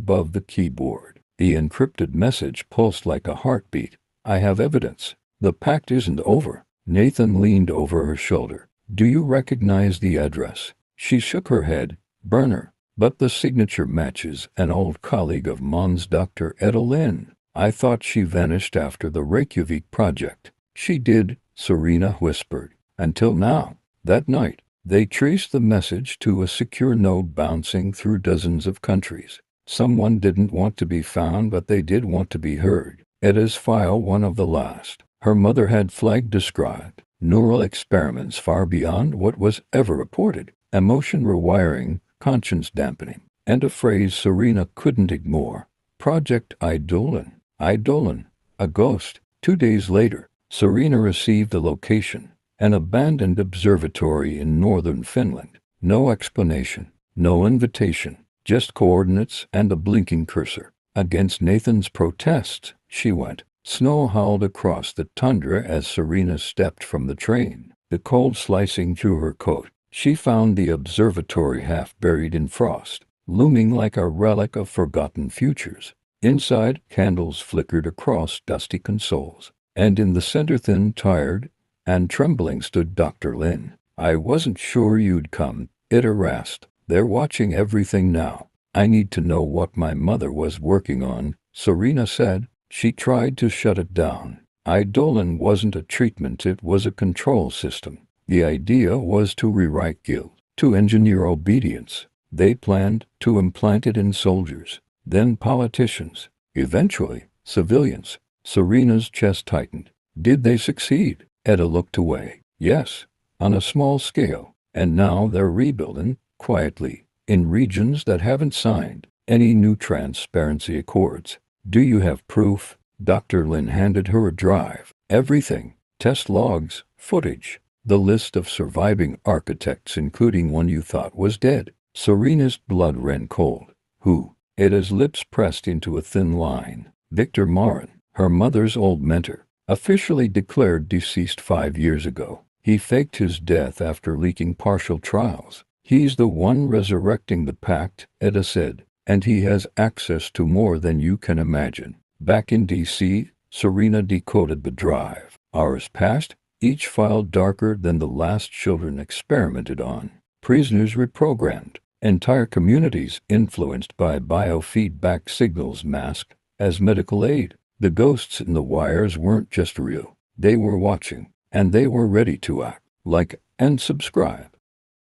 above the keyboard. The encrypted message pulsed like a heartbeat. "I have evidence. The pact isn't over." Nathan leaned over her shoulder. "Do you recognize the address?" She shook her head. "Burner. But the signature matches an old colleague of Mon's, Dr. Etta Lynn. I thought she vanished after the Reykjavik project." "She did," Serena whispered. "Until now." That night, they traced the message to a secure node bouncing through dozens of countries. Someone didn't want to be found, but they did want to be heard. Etta's file, one of the last. Her mother had flagged described neural experiments far beyond what was ever reported. Emotion rewiring, conscience dampening, and a phrase Serena couldn't ignore. Project Eidolon. Eidolon, a ghost. 2 days later, Serena received the location, an abandoned observatory in northern Finland. No explanation, no invitation, just coordinates and a blinking cursor. Against Nathan's protests, she went. Snow howled across the tundra as Serena stepped from the train, the cold slicing through her coat. She found the observatory half buried in frost, looming like a relic of forgotten futures. Inside, candles flickered across dusty consoles, and in the center, thin, tired, and trembling, stood Dr. Lynn. "I wasn't sure you'd come," Etta rasped. "They're watching everything now." "I need to know what my mother was working on," Serena said. She tried to shut it down. Eidolon wasn't a treatment, it was a control system. The idea was to rewrite guilt, to engineer obedience. They planned to implant it in soldiers, then politicians, eventually civilians. Serena's chest tightened. Did they succeed? Etta looked away. Yes, on a small scale. And now they're rebuilding, quietly, in regions that haven't signed any new transparency accords. "Do you have proof?" Dr. Lynn handed her a drive. "Everything. Test logs, footage, the list of surviving architects, including one you thought was dead." Serena's blood ran cold. "Who?" Etta's lips pressed into a thin line. "Victor Marin, her mother's old mentor, officially declared deceased 5 years ago. He faked his death after leaking partial trials. He's the one resurrecting the pact," Etta said. "And he has access to more than you can imagine." Back in D.C., Serena decoded the drive. Hours passed, each file darker than the last children experimented on. Prisoners reprogrammed, entire communities influenced by biofeedback signals masked as medical aid. The ghosts in the wires weren't just real. They were watching, and they were ready to act. Like and subscribe.